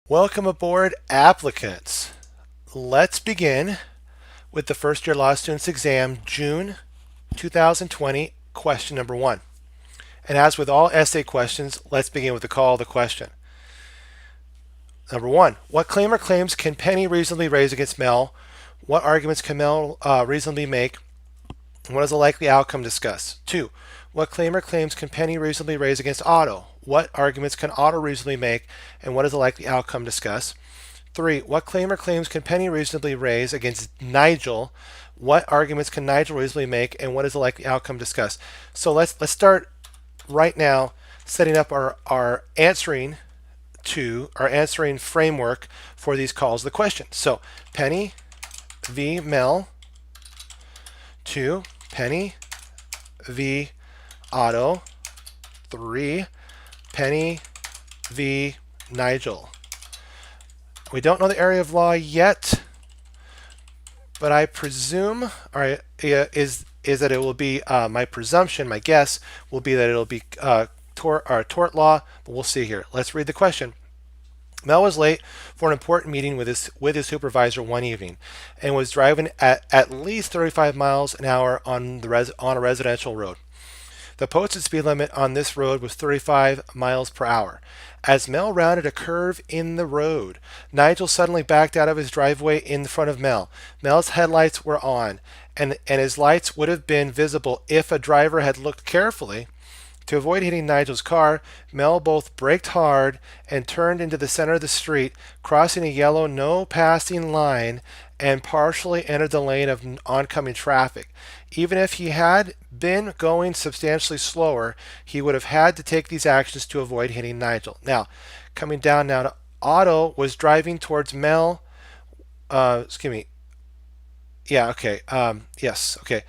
Welcome aboard, applicants. Let's begin with the first year law students exam, June 2020, question number 1. And as with all essay questions, let's begin with the call of the question. Number 1, what claim or claims can Penny reasonably raise against Mel? What arguments can Mel reasonably make? What is the likely outcome discussed? 2, what claim or claims can Penny reasonably raise against Otto? What arguments can Otto reasonably make, and what is the likely outcome discussed? 3, what claim or claims can Penny reasonably raise against Nigel? What arguments can Nigel reasonably make, and what is the likely outcome discussed? So let's start right now setting up our answering framework for these calls of the question. So Penny v. Mel, 2, Penny v. Otto, 3, Penny v. Nigel. We don't know the area of law yet, but I presume, is that it will be, my presumption, my guess will be that it'll be tort law, but we'll see here. Let's read the question. Mel was late for an important meeting with his supervisor one evening and was driving at least 35 miles an hour on a residential road. The posted speed limit on this road was 35 miles per hour. As Mel rounded a curve in the road, Nigel suddenly backed out of his driveway in front of Mel. Mel's headlights were on, and his lights would have been visible if a driver had looked carefully. To avoid hitting Nigel's car, Mel both braked hard and turned into the center of the street, crossing a yellow no passing line and partially entered the lane of oncoming traffic. Even if he had been going substantially slower, he would have had to take these actions to avoid hitting Nigel. Now, coming down now to Otto was driving towards Mel. Excuse me. Yeah, okay. Yes, okay.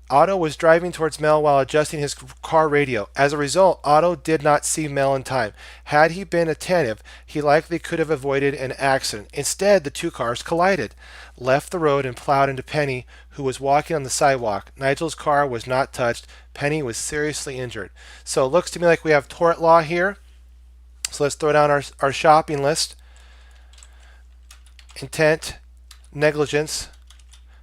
Otto was driving towards Mel while adjusting his car radio. As a result, Otto did not see Mel in time. Had he been attentive, he likely could have avoided an accident. Instead, the two cars collided, left the road, and plowed into Penny, who was walking on the sidewalk. Nigel's car was not touched. Penny was seriously injured. So it looks to me like we have tort law here. So let's throw down our shopping list. Intent, negligence,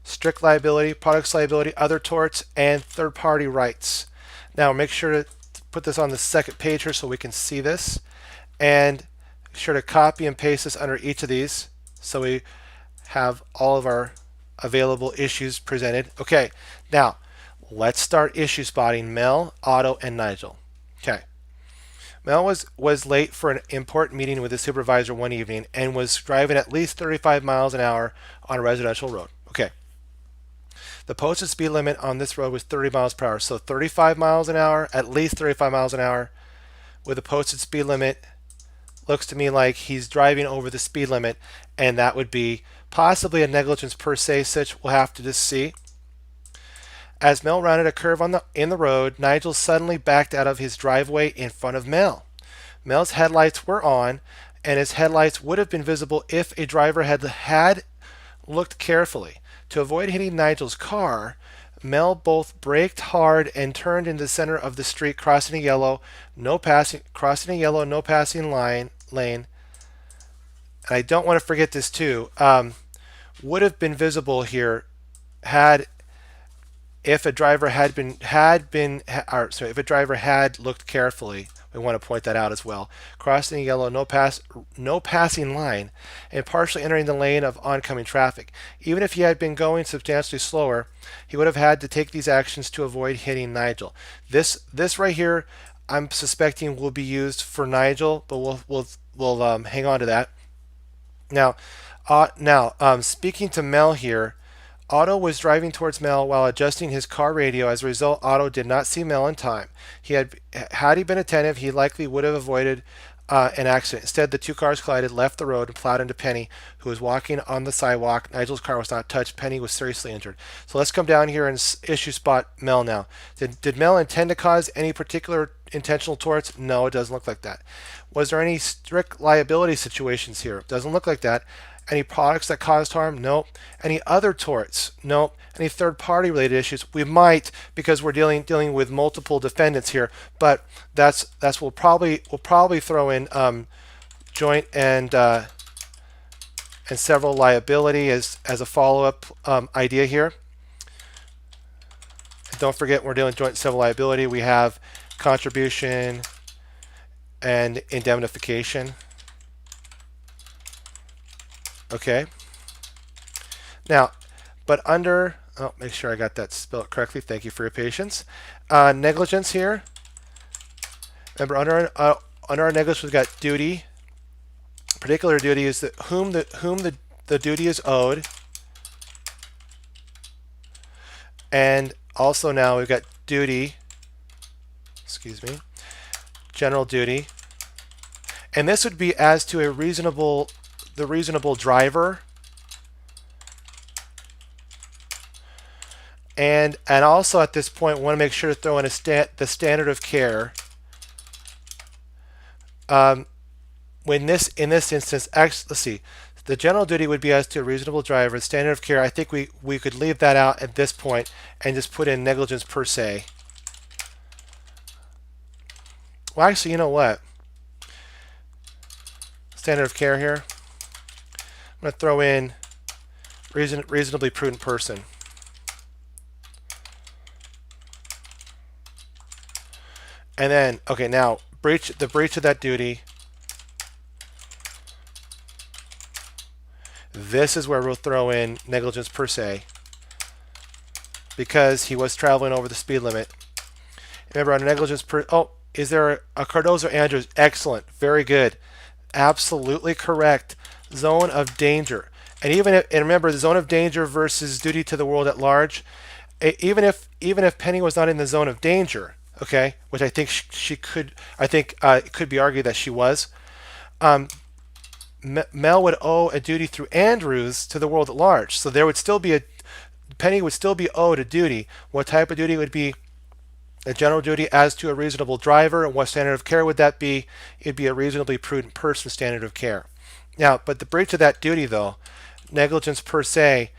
strict liability, products liability, other torts, and third-party rights. Now make sure to put this on the second page here so we can see this, and make sure to copy and paste this under each of these so we have all of our available issues presented. Okay, now let's start issue spotting Mel, Otto, and Nigel. Okay. Mel was late for an important meeting with his supervisor one evening and was driving at least 35 miles an hour on a residential road. Okay. The posted speed limit on this road was 30 miles per hour. So 35 miles an hour, at least 35 miles an hour with a posted speed limit. Looks to me like he's driving over the speed limit, and that would be possibly a negligence per se such. We'll have to just see. As Mel rounded a curve in the road, Nigel suddenly backed out of his driveway in front of Mel. Mel's headlights were on, and his headlights would have been visible if a driver had looked carefully. To avoid hitting Nigel's car, Mel both braked hard and turned into the center of the street, crossing a yellow no passing lane. And I don't want to forget this too. Would have been visible here if a driver had looked carefully. We want to point that out as well. Crossing a yellow no passing line and partially entering the lane of oncoming traffic. Even if he had been going substantially slower, he would have had to take these actions to avoid hitting Nigel. This right here, I'm suspecting will be used for Nigel, but we'll hang on to that. Now, speaking to Mel here, Otto was driving towards Mel while adjusting his car radio. As a result, Otto did not see Mel in time. Had he been attentive, he likely would have avoided an accident. Instead, the two cars collided, left the road, and plowed into Penny, who was walking on the sidewalk. Nigel's car was not touched. Penny was seriously injured. So let's come down here and issue spot Mel now. Did Mel intend to cause any particular intentional torts? No, it doesn't look like that. Was there any strict liability situations here? Doesn't look like that. Any products that caused harm? Nope. Any other torts? Nope. Any third-party related issues? We might, because we're dealing with multiple defendants here, but we'll probably throw in joint and several liability as a follow-up idea here. And don't forget, we're dealing with joint and several liability. We have contribution and indemnification. Okay. Now, but under, oh, make sure I got that spelled correctly. Thank you for your patience. Negligence here. Remember, under our negligence, we've got duty. Particular duty is that whom the duty is owed. And also now we've got duty, excuse me, general duty. And this would be as to the reasonable driver. And also at this point, we want to make sure to throw in the standard of care. In this instance, let's see, the general duty would be as to a reasonable driver. The standard of care, I think we could leave that out at this point and just put in negligence per se. Well, actually, you know what? Standard of care here. I'm going to throw in reasonably prudent person. And then, okay, now the breach of that duty. This is where we'll throw in negligence per se, because he was traveling over the speed limit. Remember, on negligence per, oh, is there a Cardozo Andrews? Excellent, very good, absolutely correct. Zone of danger, and and remember, the zone of danger versus duty to the world at large. Even if Penny was not in the zone of danger, okay, which I think she could, I think it could be argued that she was. Mel would owe a duty through Andrews to the world at large. So there would still be Penny would still be owed a duty. What type of duty would be a general duty as to a reasonable driver? And what standard of care would that be? It'd be a reasonably prudent person standard of care. Now, but the breach of that duty, though, negligence per se,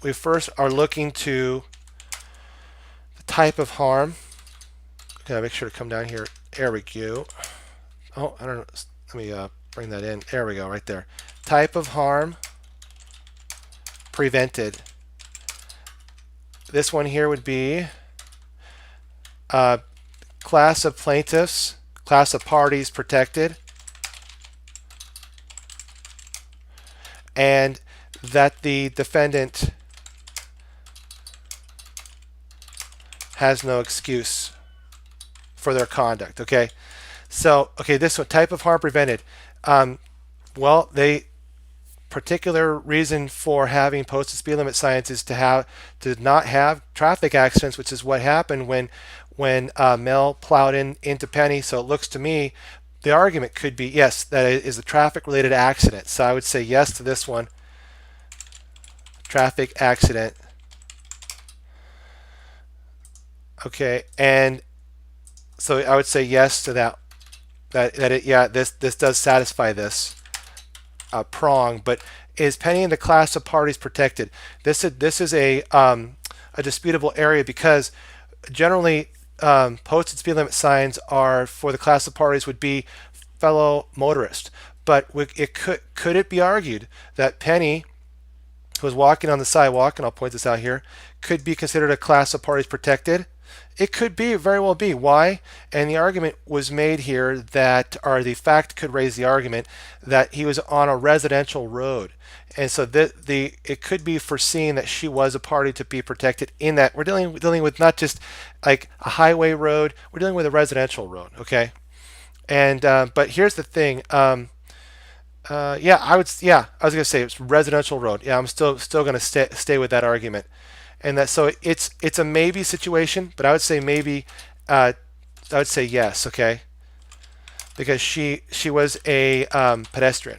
we first are looking to the type of harm. Okay, make sure to come down here. There we go. Oh, I don't know. Let me bring that in. There we go, right there. Type of harm prevented. This one here would be class of plaintiffs, class of parties protected, and that the defendant has no excuse for their conduct. Okay, so okay, this one, type of harm prevented. Well, particular reason for having posted speed limit signs is to not have traffic accidents, which is what happened when Mel plowed into Penny. So it looks to me the argument could be yes, that it is a traffic related accident. So I would say yes to this one, traffic accident. Okay, and so I would say yes to that. This does satisfy this prong. But is Penny in the class of parties protected? This is a disputable area, because generally posted speed limit signs are for the class of parties would be fellow motorists. But could it be argued that Penny, who was walking on the sidewalk, and I'll point this out here, could be considered a class of parties protected? It could very well be. Why? And the argument was made here that, or the fact could raise the argument that he was on a residential road, and so it could be foreseen that she was a party to be protected. In that we're dealing with not just like a highway road, we're dealing with a residential road. Okay, and but here's the thing. I was gonna say it's residential road. Yeah, I'm still gonna stay with that argument. And that, so it's a maybe situation, but I would say maybe, I would say yes, okay, because she was a pedestrian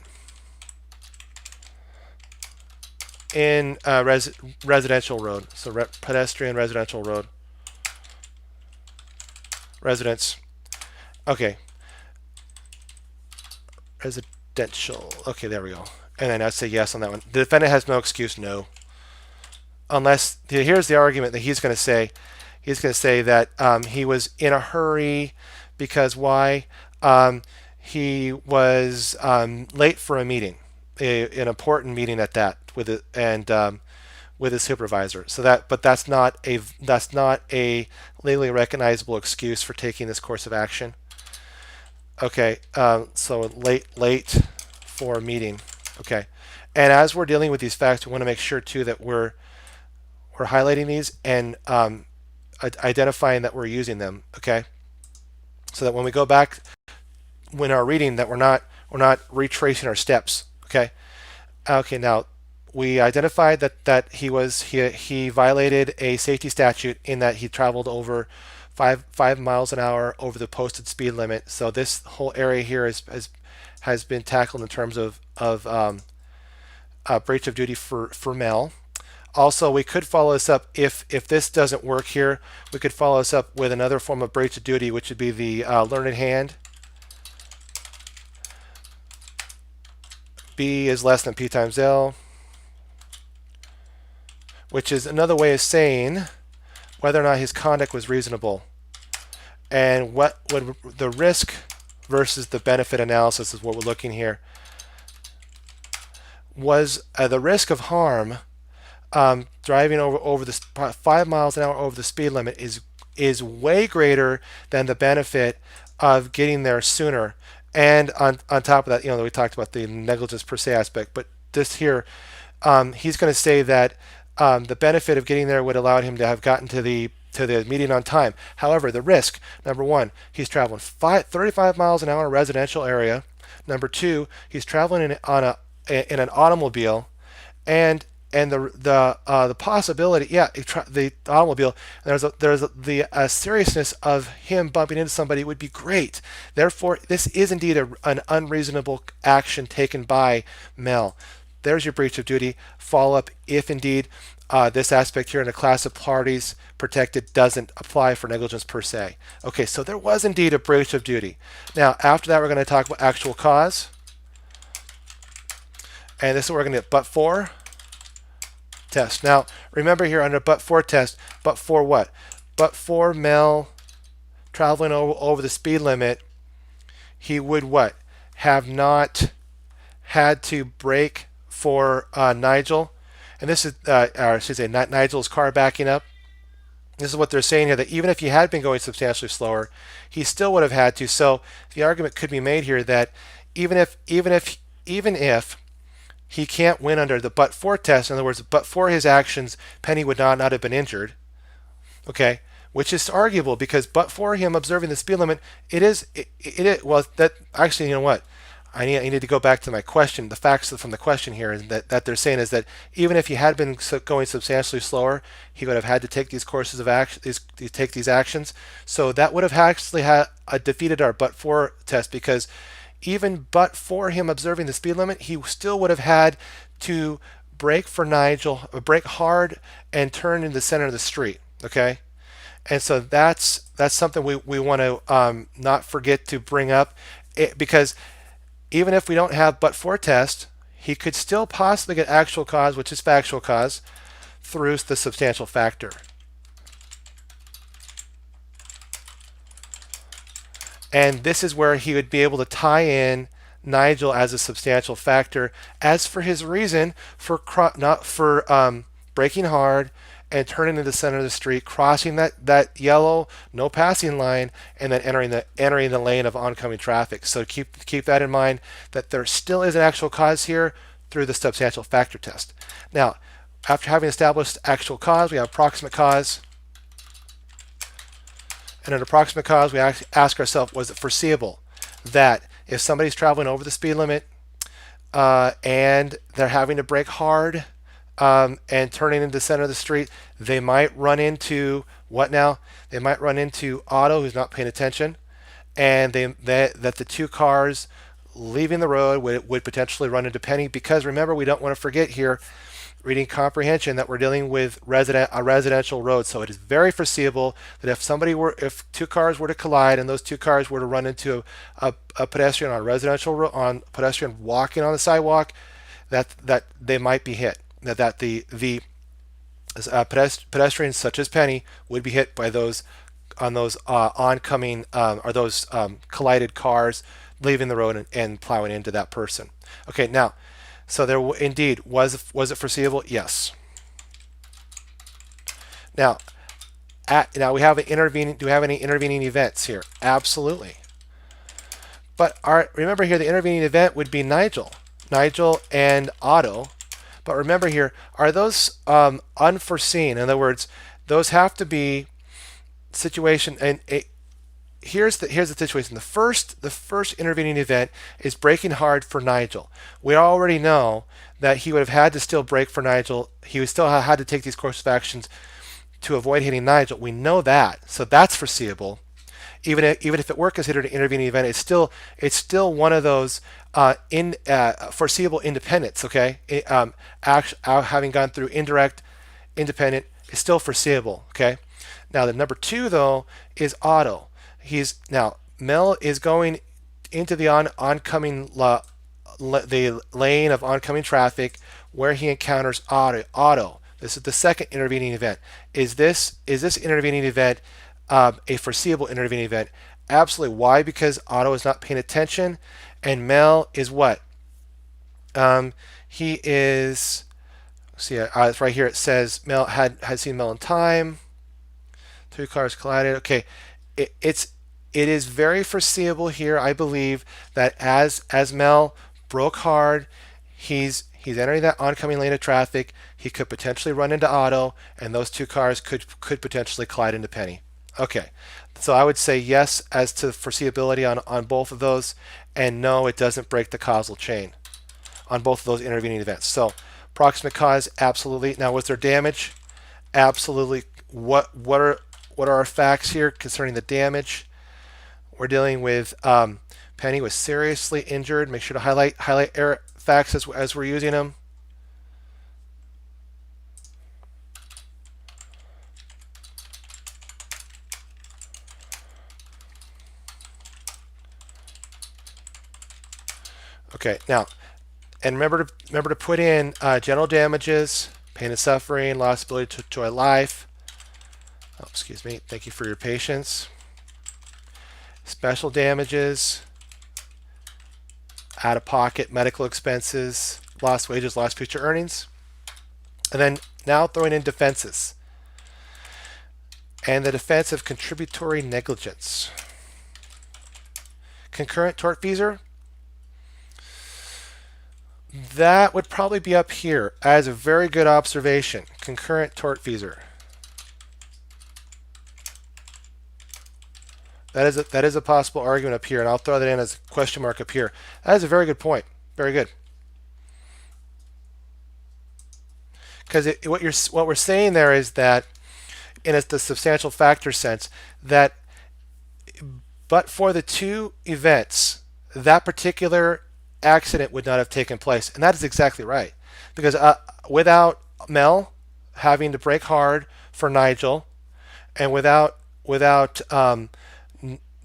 in residential road. So pedestrian residential road, residence. Okay, residential. Okay, there we go. And then I'd say yes on that one. The defendant has no excuse. No. Unless, here's the argument that he's going to say. He's going to say that he was in a hurry because why? he was late for a meeting, an important meeting at that, with it, and with his supervisor. So that, but that's not a legally recognizable excuse for taking this course of action. Okay, so late for a meeting. Okay, and as we're dealing with these facts, we want to make sure too that we're highlighting these and identifying that we're using them. Okay, so that when we go back when our reading, that we're not retracing our steps. Okay. Okay. Now we identified that he violated a safety statute in that he traveled over 5 miles an hour over the posted speed limit. So this whole area here has been tackled in terms of breach of duty for Mel. Also, we could follow this up if this doesn't work here. We could follow this up with another form of breach of duty, which would be the learned hand. B is less than P times L, which is another way of saying whether or not his conduct was reasonable. And what would the risk versus the benefit analysis is what we're looking here. Was the risk of harm driving over the 5 miles an hour over the speed limit is way greater than the benefit of getting there sooner. And on top of that, we talked about the negligence per se aspect, but this here, he's going to say that the benefit of getting there would allow him to have gotten to the meeting on time. However, the risk, number one, he's traveling 35 miles an hour residential area. Number two, he's traveling in an automobile, and the possibility, the automobile, there's the seriousness of him bumping into somebody would be great. Therefore, this is indeed an unreasonable action taken by Mel. There's your breach of duty. Follow up if indeed this aspect here in a class of parties protected doesn't apply for negligence per se. Okay, so there was indeed a breach of duty. Now, after that, we're going to talk about actual cause. And this is what we're going to get, but for test. Now, remember here under but for test, but for what? But for Mel traveling over the speed limit, he would what? Have not had to brake for Nigel. And this is, or I should say, not Nigel's car backing up. This is what they're saying here, that even if he had been going substantially slower, he still would have had to. So the argument could be made here that even if he can't win under the but-for test, in other words, but for his actions, Penny would not have been injured. Okay, which is arguable because but for him observing the speed limit, it is well, that actually, you know what? I need to go back to my question. The facts from the question here is that they're saying is that even if he had been going substantially slower, he would have had to take these courses of action, take these actions. So that would have actually defeated our but-for test, because even but for him observing the speed limit, he still would have had to brake for Nigel, brake hard, and turn in the center of the street. Okay, and so that's something we want to not forget to bring up, because even if we don't have but for test, he could still possibly get actual cause, which is factual cause, through the substantial factor. And this is where he would be able to tie in Nigel as a substantial factor. As for his reason for braking hard and turning into the center of the street, crossing that yellow no passing line, and then entering the lane of oncoming traffic. So keep that in mind, that there still is an actual cause here through the substantial factor test. Now, after having established actual cause, we have proximate cause. And an approximate cause, we ask ourselves, was it foreseeable that if somebody's traveling over the speed limit and they're having to brake hard and turning into the center of the street, they might run into what now? They might run into Otto, who's not paying attention, and that the two cars leaving the road would potentially run into Penny, because remember, we don't want to forget here, reading comprehension, that we're dealing with a residential road. So it is very foreseeable that if two cars were to collide and those two cars were to run into a pedestrian on a residential road, on pedestrian walking on the sidewalk, that they might be hit. That the pedestrians such as Penny would be hit by those oncoming or those collided cars leaving the road and plowing into that person. Okay, now, so there indeed was it foreseeable? Yes. Now, now we have an intervening. Do we have any intervening events here? Absolutely. But remember here, the intervening event would be Nigel and Otto. But remember here, are those unforeseen? In other words, those have to be situation. And here's the situation. The first intervening event is braking hard for Nigel. We already know that he would have had to still brake for Nigel. He would still have had to take these course of actions to avoid hitting Nigel. We know that, so that's foreseeable. Even if it were considered an intervening event, it's still one of those foreseeable independents. Okay, having gone through indirect, independent is still foreseeable. Okay, now the number two though is Otto. Mel is going into the oncoming the lane of oncoming traffic where he encounters Otto. This is the second intervening event. Is this intervening event a foreseeable intervening event? Absolutely. Why? Because Otto is not paying attention, and Mel is what? He is. See, it's right here. It says Mel had seen Mel in time. Two cars collided. Okay, it is very foreseeable here. I believe that as Mel broke hard, he's entering that oncoming lane of traffic. He could potentially run into Otto, and those two cars could potentially collide into Penny. Okay, so I would say yes as to foreseeability on both of those, and no, it doesn't break the causal chain on both of those intervening events. So proximate cause, absolutely. Now, was there damage? Absolutely. What are our facts here concerning the damage? We're dealing with Penny was seriously injured. Make sure to highlight facts as we're using them. Okay, now, and remember to put in general damages, pain and suffering, loss of ability to enjoy life. Oh, excuse me. Thank you for your patience. Special damages, out-of-pocket medical expenses, lost wages, lost future earnings. And then now throwing in defenses. And the defense of contributory negligence. Concurrent tortfeasor. That would probably be up here as a very good observation. Concurrent tortfeasor. That is a possible argument up here, and I'll throw that in as a question mark up here. That is a very good point. Very good. Because what we're saying there is that, in the substantial factor sense, that but for the two events, that particular accident would not have taken place, and that is exactly right. Because without Mel having to brake hard for Nigel, and without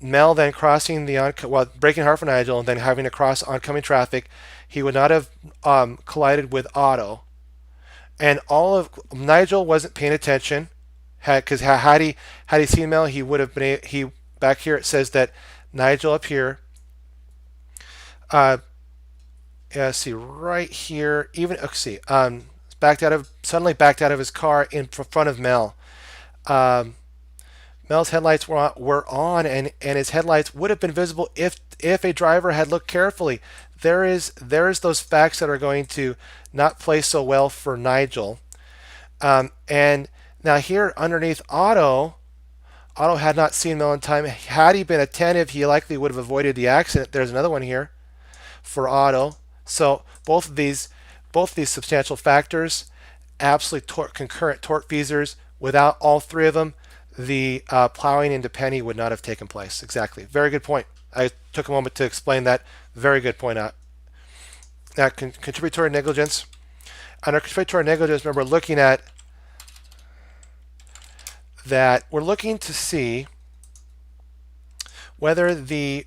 Mel then crossing braking hard for Nigel and then having to cross oncoming traffic, he would not have collided with Otto. And Nigel wasn't paying attention, because had he seen Mel, he would have been. Back here it says that Nigel up here. See right here. Suddenly backed out of his car in front of Mel. Mel's headlights were on, and his headlights would have been visible if a driver had looked carefully. There's those facts that are going to not play so well for Nigel. And now here underneath Otto had not seen Mel in time. Had he been attentive, he likely would have avoided the accident. There's another one here for Otto. So both of these substantial factors, absolutely concurrent tortfeasors. Without all three of them, the plowing into Penny would not have taken place. Exactly. Very good point. I took a moment to explain that. Very good point. Now, contributory negligence. Under contributory negligence, remember looking at that. We're looking to see whether the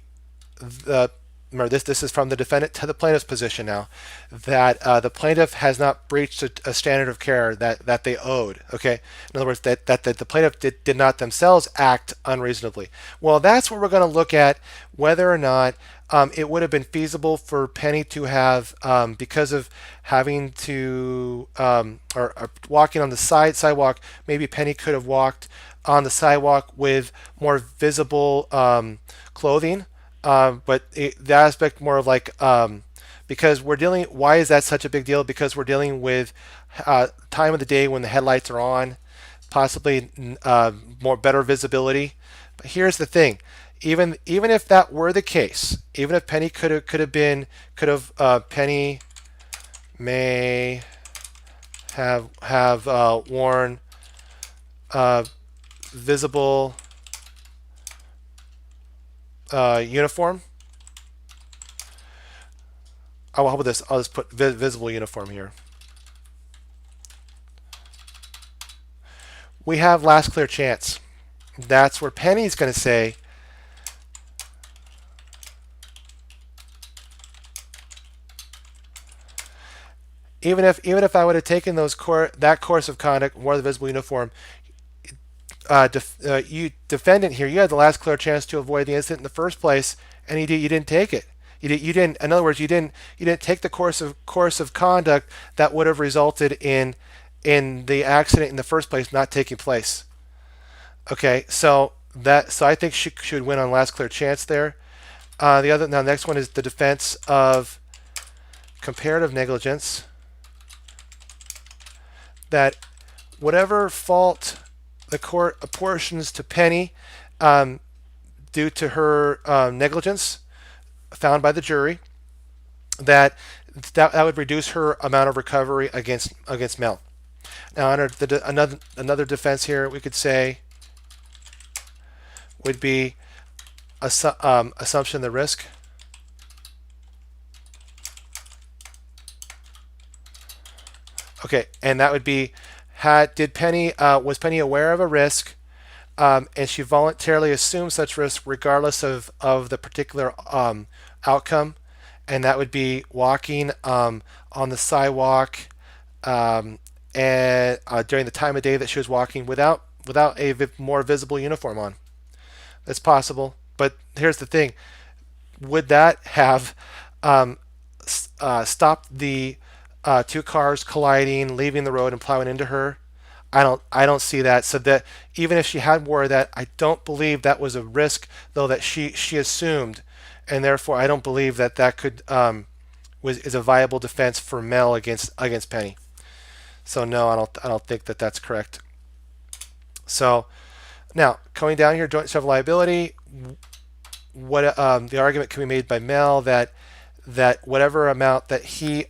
remember this is from the defendant to the plaintiff's position now, that the plaintiff has not breached a standard of care that they owed. Okay, in other words, that the plaintiff did not themselves act unreasonably. Well, that's what we're going to look at, whether or not it would have been feasible for Penny to have, because of having to or walking on the sidewalk, maybe Penny could have walked on the sidewalk with more visible clothing, but the aspect more of like, because we're dealing, why is that such a big deal? Because we're dealing with time of the day when the headlights are on, possibly more better visibility. But here's the thing. Even if that were the case, even if Penny could have Penny may have worn visible uniform. Oh, how about this? I'll just put visible uniform here. We have last clear chance. That's where Penny's going to say, even if I would have taken that course of conduct, wore the visible uniform, you defendant here, you had the last clear chance to avoid the incident in the first place, and you didn't take it. You didn't. In other words, you didn't take the course of conduct that would have resulted in the accident in the first place not taking place. Okay, so I think she should win on last clear chance there. The next one is the defense of comparative negligence. That whatever fault the court apportions to Penny due to her negligence found by the jury, that would reduce her amount of recovery against Mel. Now, under another defense here, we could say would be assumption of the risk. Okay, and that would be, was Penny aware of a risk, and she voluntarily assumed such risk regardless of the particular outcome, and that would be walking on the sidewalk and during the time of day that she was walking without a more visible uniform on. That's possible, but here's the thing: would that have stopped the two cars colliding, leaving the road, and plowing into her? I don't see that. So that even if she had wore that, I don't believe that was a risk, though, that she assumed, and therefore I don't believe that could is a viable defense for Mel against Penny. So no, I don't think that's correct. So now going down here, joint several liability. What the argument can be made by Mel that whatever amount that he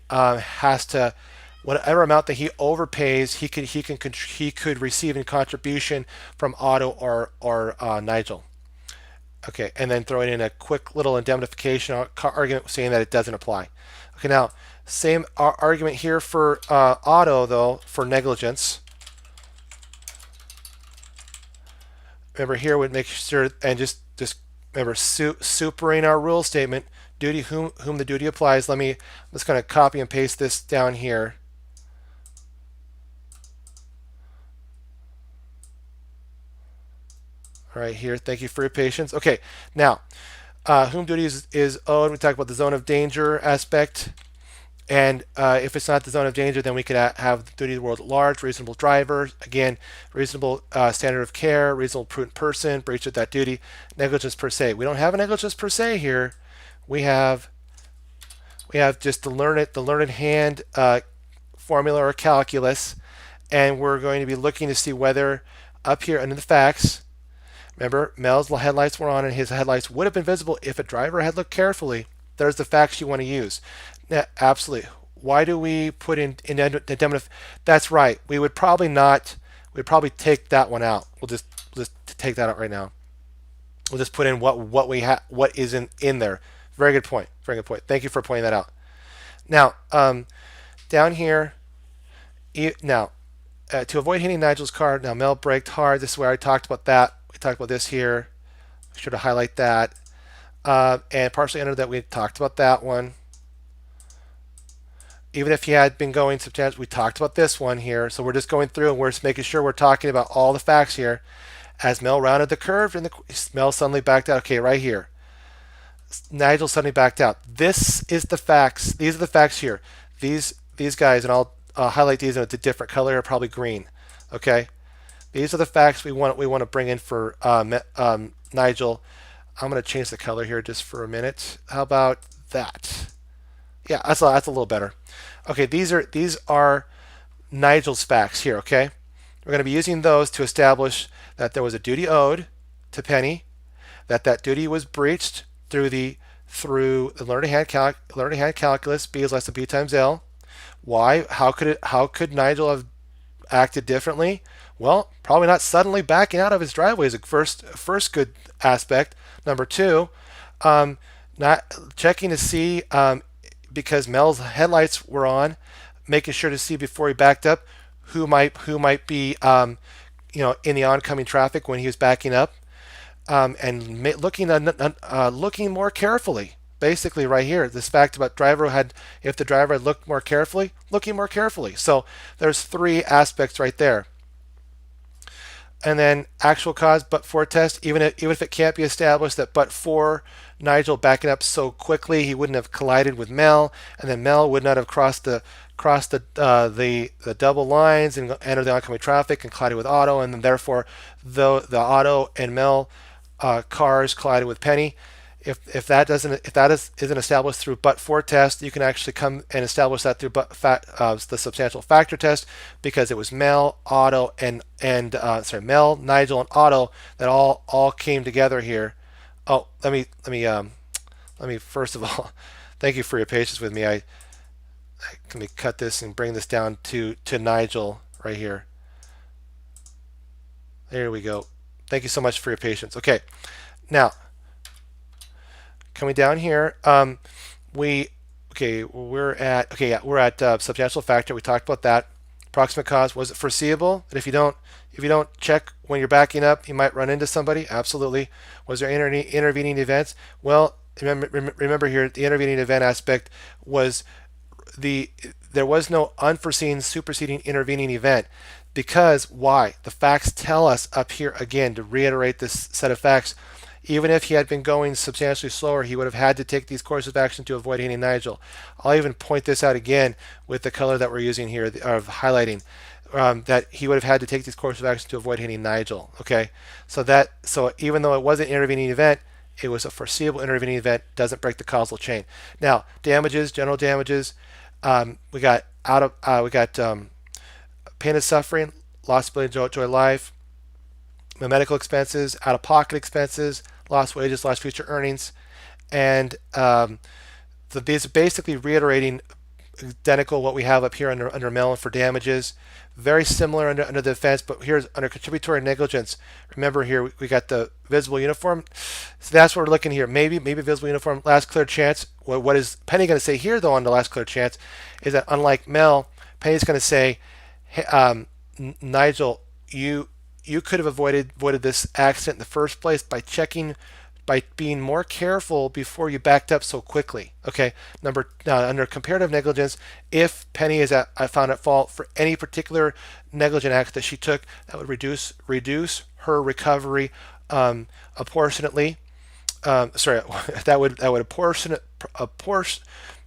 whatever amount that he overpays, he could receive in contribution from Otto or Nigel. Okay, and then throwing in a quick little indemnification argument saying that it doesn't apply. Okay, now same argument here for Otto, though, for negligence. Remember here, would make sure, and just remember supering our rule statement. Duty, whom the duty applies. I'm just going to copy and paste this down here. All right, here. Thank you for your patience. Okay, now, whom duty is owed. We talk about the zone of danger aspect. And if it's not the zone of danger, then we could have the duty of the world at large, reasonable driver, again, reasonable standard of care, reasonable prudent person, breach of that duty, negligence per se. We don't have a negligence per se here. We have just the learned hand formula or calculus, and we're going to be looking to see whether up here under the facts, remember Mel's headlights were on and his headlights would have been visible if a driver had looked carefully. There's the facts you want to use. Now, absolutely. Why do we put in indemnif? That's right. We would probably not. We'd probably take that one out. We'll just take that out right now. We'll just put in what we have, what isn't in there. Very good point. Very good point. Thank you for pointing that out. Now, down here, now, to avoid hitting Nigel's car, now Mel braked hard. This is where I talked about that. We talked about this here. Be sure to highlight that. and partially under that, we talked about that one. Even if he had been going substantial, we talked about this one here. So we're just going through and we're just making sure we're talking about all the facts here. As Mel rounded the curve and Mel suddenly backed out. Okay, right here. Nigel suddenly backed out. This is the facts. These are the facts here. These guys, and I'll highlight these in a different color, probably green. Okay, these are the facts we want to bring in for Nigel. I'm going to change the color here just for a minute. How about that? Yeah, that's a little better. Okay, these are Nigel's facts here. Okay, we're going to be using those to establish that there was a duty owed to Penny, that duty was breached through the learning hand calculus, B is less than P times L. Why? How could Nigel have acted differently? Well, probably not suddenly backing out of his driveway is a first good aspect. Number two, not checking to see because Mel's headlights were on, making sure to see before he backed up who might be in the oncoming traffic when he was backing up, and looking more carefully. Basically, right here, this fact about if the driver had looked more carefully, looking more carefully. So there's three aspects right there. And then actual cause but for test, even if it can't be established that but for Nigel backing up so quickly, he wouldn't have collided with Mel, and then Mel would not have crossed the double lines and entered the oncoming traffic and collided with Otto, and then therefore the Otto and Mel cars collided with Penny. If that isn't established through but for test, you can actually come and establish that through the substantial factor test, because it was Mel, Otto, Mel, Nigel, and Otto that all came together here. Oh, let me first of all, thank you for your patience with me. Let me cut this and bring this down to Nigel right here. There we go. Thank you so much for your patience. Okay, now coming down here, we're at substantial factor. We talked about that. Proximate cause, was it foreseeable that if you don't check when you're backing up, you might run into somebody? Absolutely. Was there intervening events? Well, remember here, the intervening event aspect was there was no unforeseen superseding intervening event. Because why? The facts tell us up here again, to reiterate this set of facts, even if he had been going substantially slower, he would have had to take these courses of action to avoid hitting Nigel. I'll even point this out again with the color that we're using here of highlighting, that he would have had to take these courses of action to avoid hitting Nigel. Okay, so even though it was an intervening event, it was a foreseeable intervening event. Doesn't break the causal chain. Now, damages, general damages. We got pain and suffering, loss of ability to enjoy life, medical expenses, out-of-pocket expenses, lost wages, lost future earnings, and these are basically reiterating identical what we have up here under Mellon for damages. Very similar under the defense, but here's under contributory negligence. Remember here we got the visible uniform, so that's what we're looking here. Maybe visible uniform, last clear chance. What is Penny going to say here though on the last clear chance is that unlike Mel, Penny's going to say, hey, Nigel, you could have avoided this accident in the first place by being more careful before you backed up so quickly. Okay, under comparative negligence, if Penny is found at fault for any particular negligent act that she took, that would reduce her recovery apportionately. That would apportion.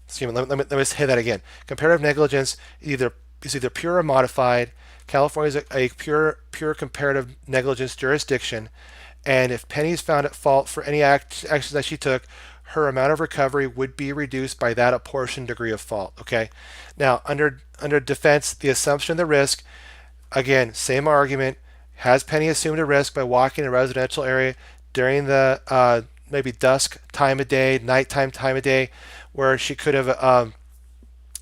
Excuse me. Let me say that again. Comparative negligence is either pure or modified. California is a pure comparative negligence jurisdiction, and if Penny is found at fault for any actions that she took, her amount of recovery would be reduced by that apportioned degree of fault. Okay. Now, under defense, the assumption of the risk, again, same argument. Has Penny assumed a risk by walking in a residential area during the maybe dusk time of day, nighttime time of day, where she could have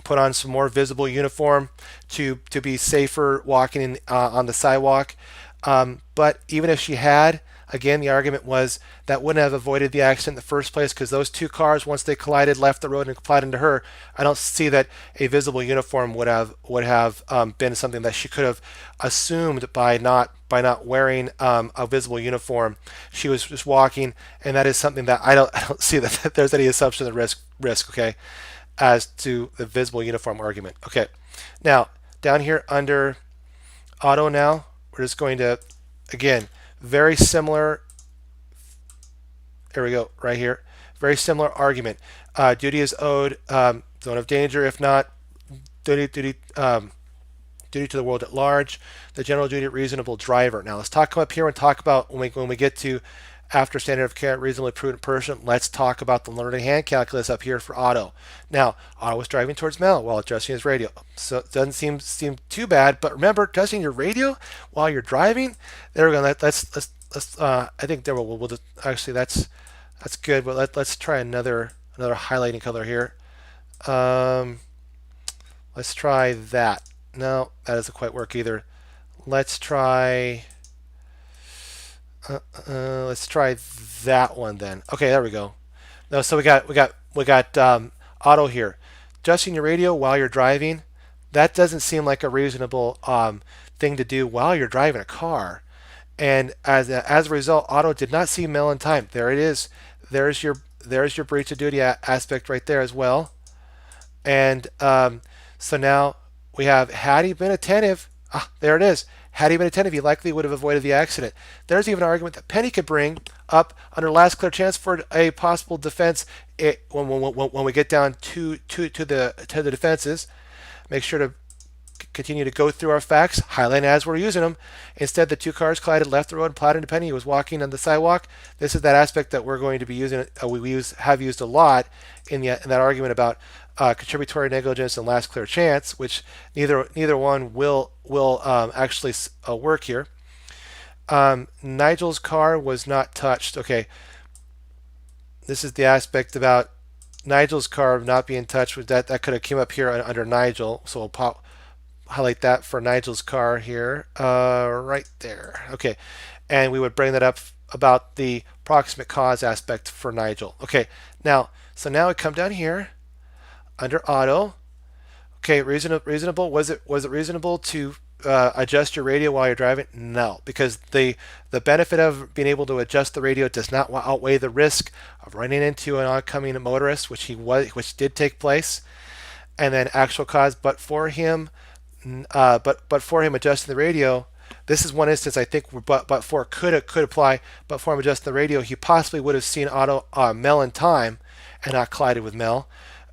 put on some more visible uniform to be safer walking on the sidewalk? But even if she had, Again, the argument was that wouldn't have avoided the accident in the first place because those two cars, once they collided, left the road and collided into her. I don't see that a visible uniform would have been something that she could have assumed by not wearing a visible uniform. She was just walking, and that is something that I don't see that there's any assumption of risk. Okay, as to the visible uniform argument. Okay, now down here under Otto, now we're just going to, again, very similar. There we go, right here. Very similar argument. Duty is owed, zone of danger. If not, duty to the world at large. The general duty reasonable driver. Now let's talk up here and talk about when we get to after standard of care, reasonably prudent person. Let's talk about the learned hand calculus up here for Otto. Now, Otto was driving towards Mel while adjusting his radio. So it doesn't seem too bad, but remember, adjusting your radio while you're driving. There we go. Let's I think there we'll just, actually that's good. But let's try another highlighting color here. Let's try that. No, that doesn't quite work either. Let's try. Let's try that one then. Okay, there we go. No, so we got Otto here. Adjusting your radio while you're driving. That doesn't seem like a reasonable thing to do while you're driving a car. And as a result, Otto did not see Mel in time. There it is. There's your breach of duty aspect right there as well. And so now we have, had he been attentive, there it is. Had he been attentive, he likely would have avoided the accident. There's even an argument that Penny could bring up under last clear chance for a possible defense when we get down to the defenses. Make sure to continue to go through our facts, highlight as we're using them. Instead, the two cars collided, left the road, and plowed into Penny. He was walking on the sidewalk. This is that aspect that we're going to be using. Have used a lot in that argument about contributory negligence and last clear chance, which neither one will actually work here. Nigel's car was not touched. Okay, this is the aspect about Nigel's car not being touched. With that could have came up here under Nigel, so we'll highlight that for Nigel's car here, right there. Okay, and we would bring that up about the proximate cause aspect for Nigel. Okay, so now we come down here under Otto. Okay, reasonable. Was it reasonable to adjust your radio while you're driving? No, because the benefit of being able to adjust the radio does not outweigh the risk of running into an oncoming motorist, which did take place, and then actual cause. But for him adjusting the radio, this is one instance I think but for could apply. But for him adjusting the radio, he possibly would have seen Mel in time and not collided with Mel.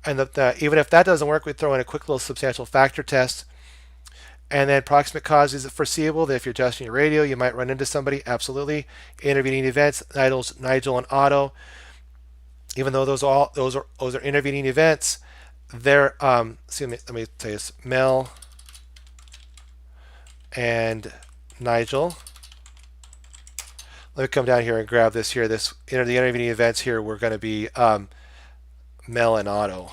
And even if that doesn't work, we throw in a quick little substantial factor test. And then proximate cause, is it foreseeable that if you're adjusting your radio, you might run into somebody? Absolutely. Intervening events, Nigel and Otto. Even though those are intervening events, they're let me tell you this, Mel and Nigel. Let me come down here and grab this here. The intervening events here were going to be Mel and Otto.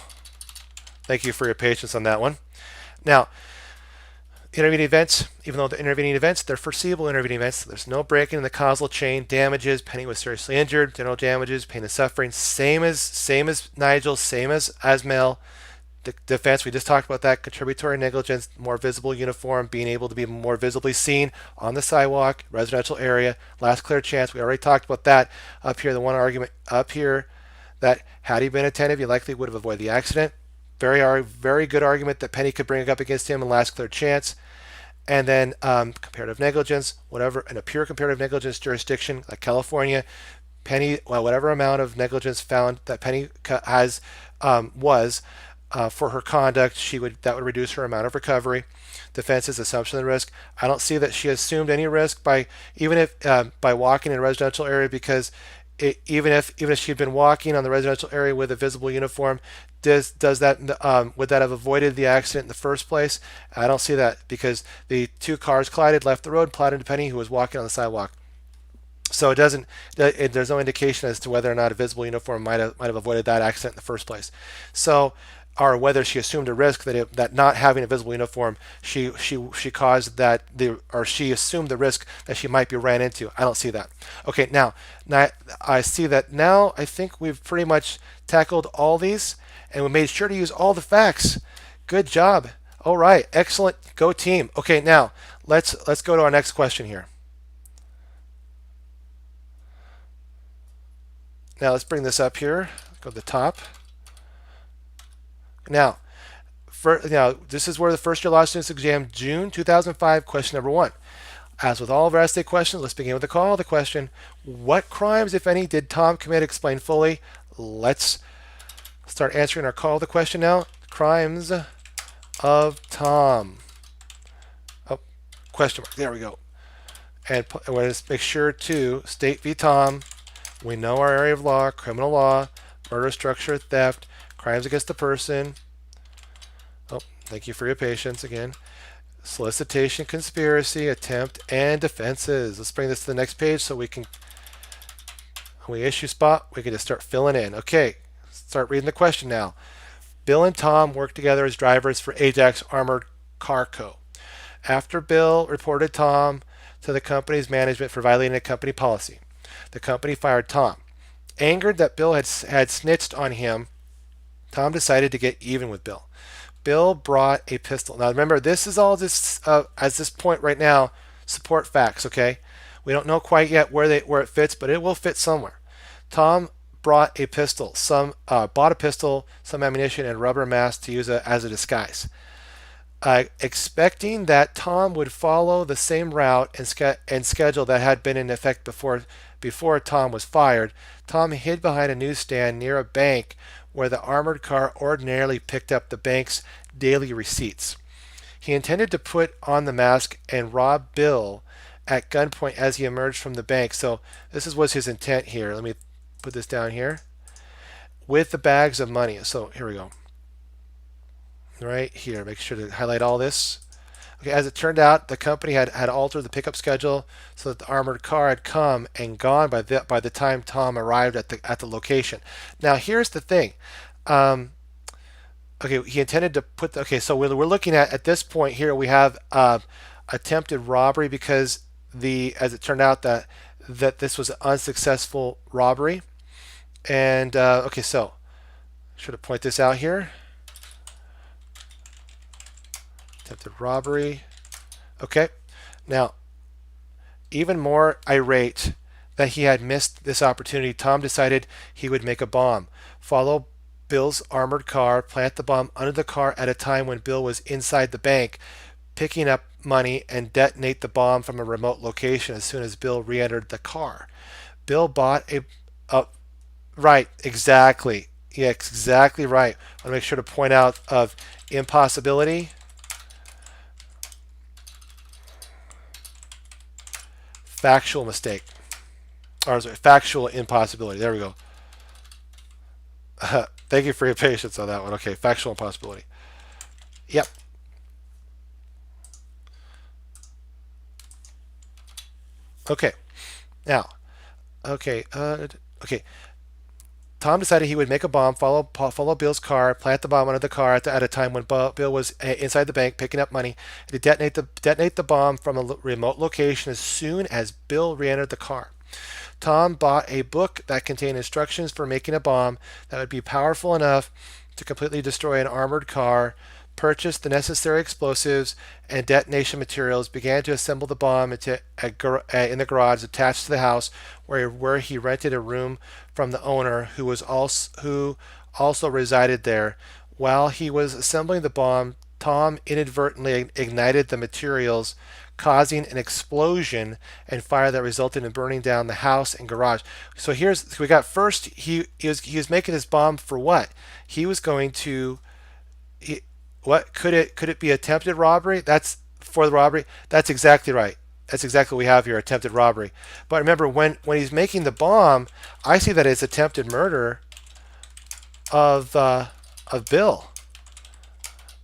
Thank you for your patience on that one. Now, intervening events, even though they're intervening events, they're foreseeable intervening events. There's no breaking in the causal chain. Damages, Penny was seriously injured. General damages, pain and suffering, same as Nigel, same as Mel. The defense, we just talked about that. Contributory negligence, more visible uniform, being able to be more visibly seen on the sidewalk, residential area, last clear chance. We already talked about that up here. The one argument up here that had he been attentive, he likely would have avoided the accident. Very good argument that Penny could bring up against him in last clear chance. And then comparative negligence, whatever, in a pure comparative negligence jurisdiction like California, Penny, whatever amount of negligence found that Penny has was for her conduct, that would reduce her amount of recovery. Defense's assumption of risk. I don't see that she assumed any risk by walking in a residential area, because even if she'd been walking on the residential area with a visible uniform, would that have avoided the accident in the first place? I don't see that, because the two cars collided, left the road, plowed into Penny, who was walking on the sidewalk. So there's no indication as to whether or not a visible uniform might have avoided that accident in the first place. So or whether she assumed a risk that not having a visible uniform, she caused that or she assumed the risk that she might be ran into. I don't see that. Okay, now I see that now. I think we've pretty much tackled all these, and we made sure to use all the facts. Good job. All right, excellent. Go team. Okay, now let's go to our next question here. Now let's bring this up here. Go to the top. Now, this is where the first year law students exam, June 2005, question number 1. As with all of our essay questions, let's begin with the call. The question: what crimes, if any, did Tom commit? Explain fully. Let's start answering our call. The question now: crimes of Tom. Oh, question mark. There we go. And let's make sure to state v. Tom. We know our area of law: criminal law, murder, structure, theft, crimes against the person. Oh, thank you for your patience again. Solicitation, conspiracy, attempt, and defenses. Let's bring this to the next page so we can, when we issue spot, we can just start filling in. Okay, start reading the question now. Bill and Tom worked together as drivers for Ajax Armored Car Co. After Bill reported Tom to the company's management for violating a company policy, the company fired Tom. Angered that Bill had snitched on him, Tom decided to get even with Bill. Bill brought a pistol. Now remember, this is all just at this point right now, support facts. Okay, we don't know quite yet where it fits, but it will fit somewhere. Tom brought a pistol. Bought a pistol, some ammunition, and rubber mask to use as a disguise. Expecting that Tom would follow the same route and schedule that had been in effect before Tom was fired, Tom hid behind a newsstand near a bank where the armored car ordinarily picked up the bank's daily receipts. He intended to put on the mask and rob Bill at gunpoint as he emerged from the bank. So this was his intent here. Let me put this down here. With the bags of money. So here we go. Right here. Make sure to highlight all this. Okay, as it turned out, the company had altered the pickup schedule so that the armored car had come and gone by the time Tom arrived at the location. Now, here's the thing. Okay, he intended to put. Okay, so we're looking at this point here. We have attempted robbery because as it turned out that this was an unsuccessful robbery. And okay, so should have point this out here. Attempted robbery. Okay, now even more irate that he had missed this opportunity, Tom decided he would make a bomb, follow Bill's armored car, plant the bomb under the car at a time when Bill was inside the bank picking up money, and detonate the bomb from a remote location as soon as Bill re-entered the car. Bill bought right, exactly. Yeah, exactly right. I want to make sure to point out of impossibility. Factual mistake. Or sorry, factual impossibility. There we go. Thank you for your patience on that one. Okay, factual impossibility. Yep. Okay. Now, okay. Okay. Tom decided he would make a bomb, follow Bill's car, plant the bomb under the car at a time when Bill was inside the bank picking up money, to detonate the bomb from a remote location as soon as Bill re-entered the car. Tom bought a book that contained instructions for making a bomb that would be powerful enough to completely destroy an armored car, purchased the necessary explosives and detonation materials, began to assemble the bomb in the garage attached to the house where he rented a room from the owner who also resided there. While he was assembling the bomb, Tom inadvertently ignited the materials, causing an explosion and fire that resulted in burning down the house and garage. So we got first, he was making his bomb for what? He was going to, what could it be attempted robbery? That's for the robbery. That's exactly right. That's exactly what we have here, attempted robbery. But remember, when he's making the bomb, I see that it's attempted murder of Bill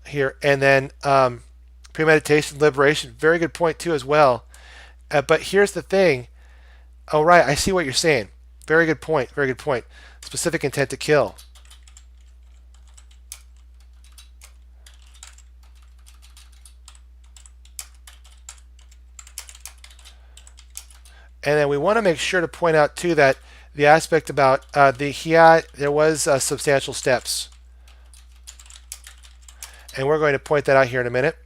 here, and then premeditation, deliberation. Very good point too as well. But here's the thing. Oh right, I see what you're saying. Very good point. Very good point. Specific intent to kill. And then we want to make sure to point out too that the aspect about there was substantial steps. And we're going to point that out here in a minute.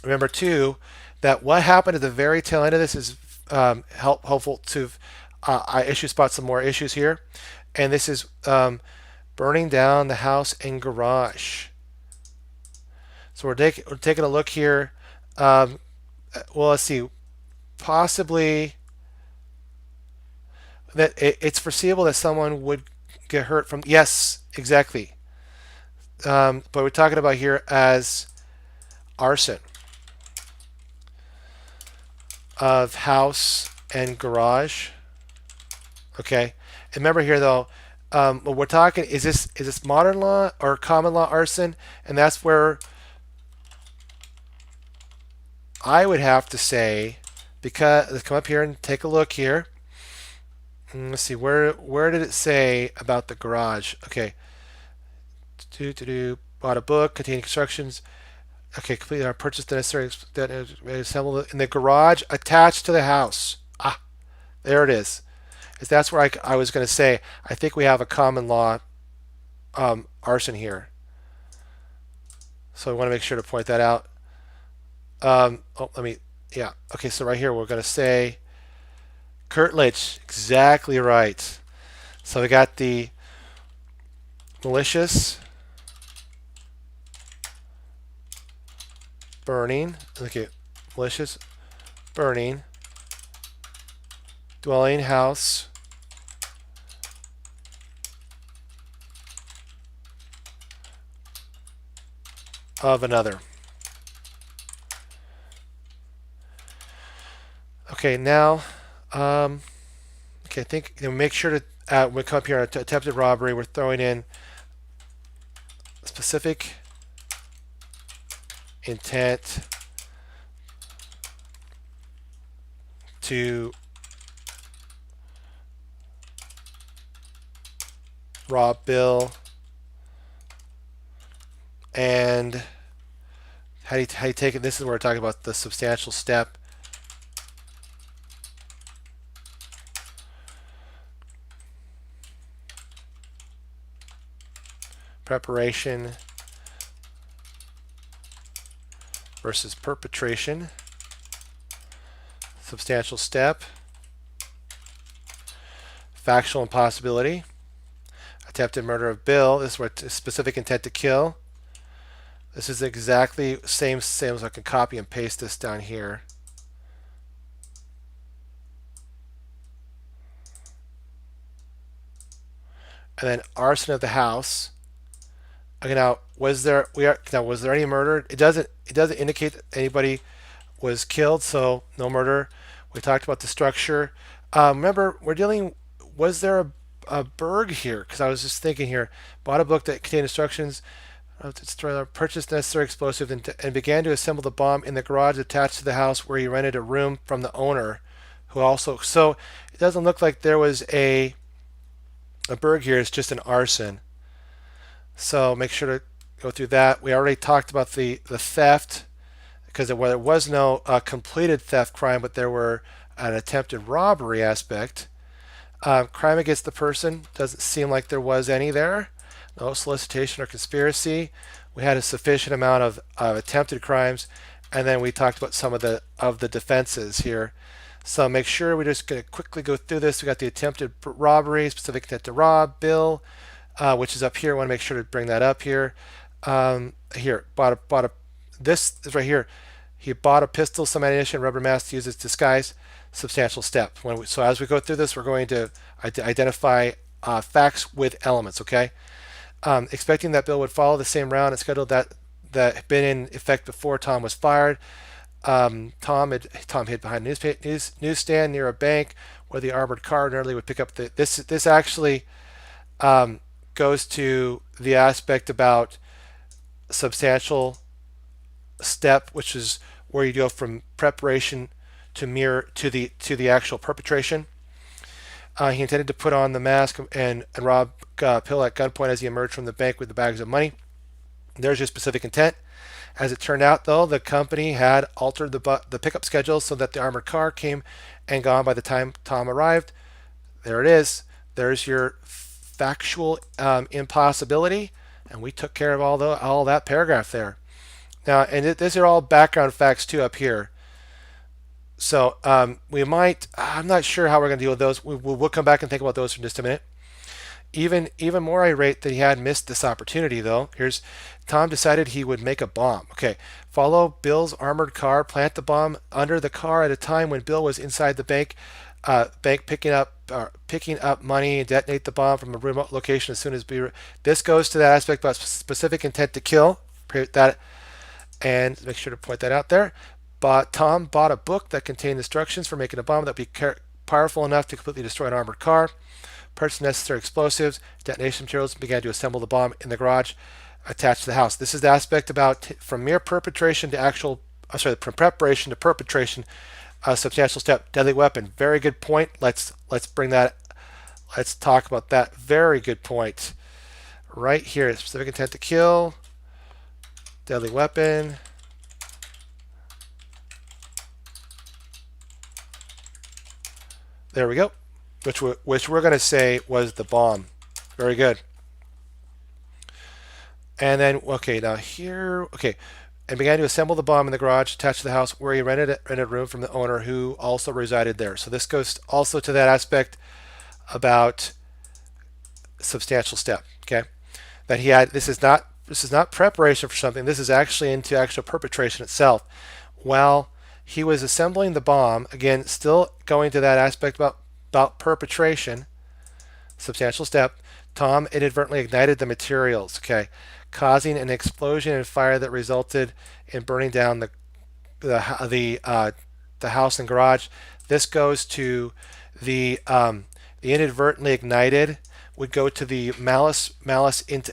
Remember too that what happened at the very tail end of this is helpful to issue spot some more issues here. And this is burning down the house and garage. So we're taking a look here. Well, let's see. Possibly that it's foreseeable that someone would get hurt from. Yes, exactly. But we're talking about here as arson of house and garage. Okay. And remember here though, what we're talking is this modern law or common law arson, and that's where I would have to say, because let's come up here and take a look here. Let's see, where did it say about the garage? Okay. Bought a book containing instructions. Okay, completely purchased the necessary assembled in the garage attached to the house. Ah, there it is. That's where I was going to say, I think we have a common law arson here. So I want to make sure to point that out. Yeah. Okay, so right here we're going to say curtilage. Exactly right. So we got the malicious burning. Okay, malicious burning dwelling house of another. Okay, now, okay, I think make sure to when we come up here on attempted robbery, we're throwing in specific intent to rob Bill, and how do you take it? This is where we're talking about the substantial step. Preparation versus perpetration. Substantial step. Factual impossibility. Attempted murder of Bill. This is where specific intent to kill. This is exactly same as I can copy and paste this down here. And then arson of the house. Okay, now was there any murder? It doesn't indicate that anybody was killed, so no murder. We talked about the structure. Remember, was there a burg here? Because I was just thinking here. Bought a book that contained instructions. Purchased necessary explosives and began to assemble the bomb in the garage attached to the house where he rented a room from the owner, who also. So it doesn't look like there was a burg here. It's just an arson. So make sure to go through that. We already talked about the theft, because there was no completed theft crime, but there were an attempted robbery aspect. Crime against the person, doesn't seem like there was any there. No solicitation or conspiracy. We had a sufficient amount of attempted crimes, and then we talked about some of the defenses here. So make sure we're just going to quickly go through this. We got the attempted robbery, specific intent to rob Bill, which is up here. I want to make sure to bring that up here. Here, this is right here. He bought a pistol, some ammunition, rubber mask to use as disguise. Substantial step. So as we go through this, we're going to identify facts with elements. Okay. Expecting that Bill would follow the same route and schedule that had been in effect before Tom was fired. Tom hid behind a newsstand near a bank where the armored car ordinarily would pick up this actually goes to the aspect about substantial step, which is where you go from preparation to the actual perpetration. He intended to put on the mask and rob Pill at gunpoint as he emerged from the bank with the bags of money. There's your specific intent. As it turned out, though, the company had altered the pickup schedule so that the armored car came and gone by the time Tom arrived. There it is. There's your factual impossibility, and we took care of all that paragraph there. Now, and these are all background facts too up here. So we might. I'm not sure how we're going to deal with those. We'll come back and think about those in just a minute. Even more irate that he had missed this opportunity, though. Here's Tom decided he would make a bomb. Okay, follow Bill's armored car, plant the bomb under the car at a time when Bill was inside the bank picking up money, and detonate the bomb from a remote location as soon as this goes to that aspect about specific intent to kill. That, and make sure to point that out there. But Tom bought a book that contained instructions for making a bomb that would be powerful enough to completely destroy an armored car. Purchased necessary explosives, detonation materials, and began to assemble the bomb in the garage attached to the house. This is the aspect about from mere perpetration to from preparation to perpetration, a substantial step. Deadly weapon, very good point. Let's bring that. Let's talk about that. Very good point. Right here, specific intent to kill, deadly weapon. There we go. Which we're going to say was the bomb. Very good. And then, okay, now here, okay, and began to assemble the bomb in the garage attached to the house where he rented a room from the owner who also resided there. So this goes also to that aspect about substantial step, okay, that he had. This is not preparation for something. This is actually into actual perpetration itself. While he was assembling the bomb, again, still going to that aspect about perpetration, substantial step, Tom inadvertently ignited the materials, okay, causing an explosion and fire that resulted in burning down the house and garage. This goes to the inadvertently ignited would go to the malice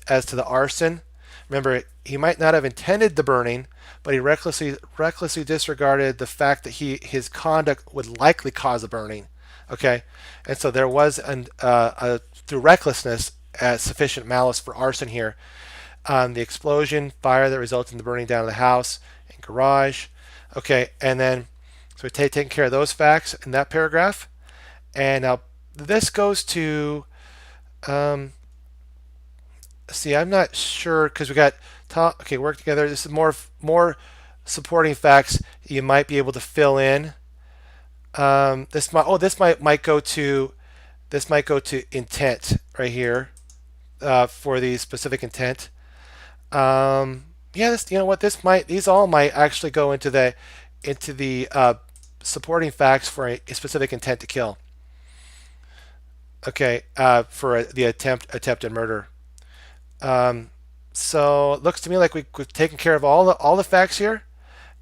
as to the arson. Remember, he might not have intended the burning, but he recklessly disregarded the fact that his conduct would likely cause a burning. Okay, and so there was through recklessness sufficient malice for arson here. The explosion, fire that resulted in the burning down of the house and garage. Okay, and then so we've taken care of those facts in that paragraph. And now this goes to see, I'm not sure because we got work together. This is more supporting facts you might be able to fill in. This might go to intent right here for the specific intent. Yeah, these all might actually go into the supporting facts for a specific intent to kill. Okay, for the attempted murder. So it looks to me like we've taken care of all the facts here.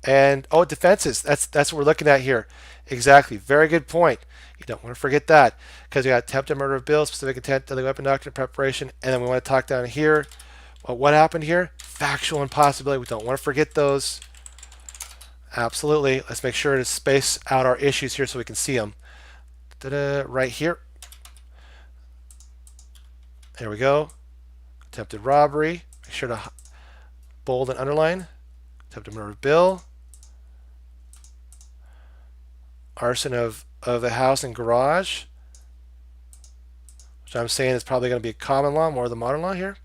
And defenses. That's what we're looking at here. Exactly. Very good point. You don't want to forget that because we got attempted murder of Bill, specific intent, deadly weapon doctrine, preparation, and then we want to talk down here. Well, what happened here? Factual impossibility. We don't want to forget those. Absolutely. Let's make sure to space out our issues here so we can see them. Right here. There we go. Attempted robbery. Make sure to bold and underline. Attempted murder of Bill. Arson of the house and garage, which I'm saying is probably going to be a common law, more of the modern law here.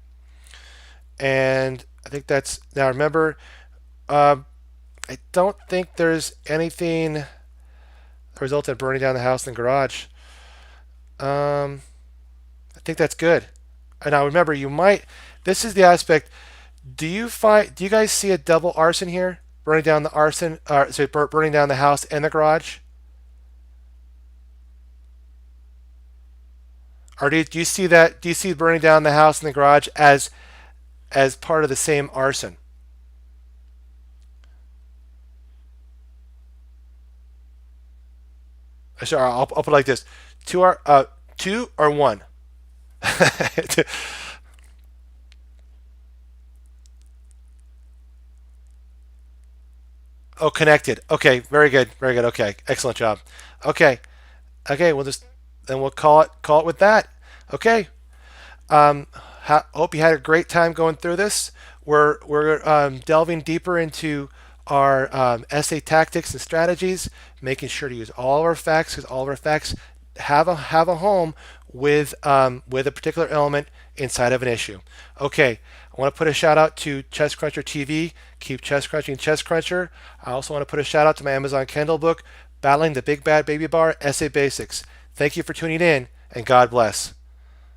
And I think that's, now remember, I don't think there's anything that resulted in burning down the house and garage. I think that's good. And now remember, this is the aspect, do you guys see a double arson here? Burning down the burning down the house and the garage? Or do you see that? Do you see burning down the house and the garage as part of the same arson? Sorry, I'll put it like this: two or one. Oh, connected. Okay, very good, very good. Okay, excellent job. Okay, we'll call it with that. Okay. Hope you had a great time going through this. We're delving deeper into our essay tactics and strategies, making sure to use all of our facts because all of our facts have a home with a particular element inside of an issue. Okay, I want to put a shout out to Chess Cruncher TV. Keep chess crunching, Chess Cruncher. I also want to put a shout out to my Amazon Kindle book, Battling the Big Bad Baby Bar Essay Basics. Thank you for tuning in, and God bless.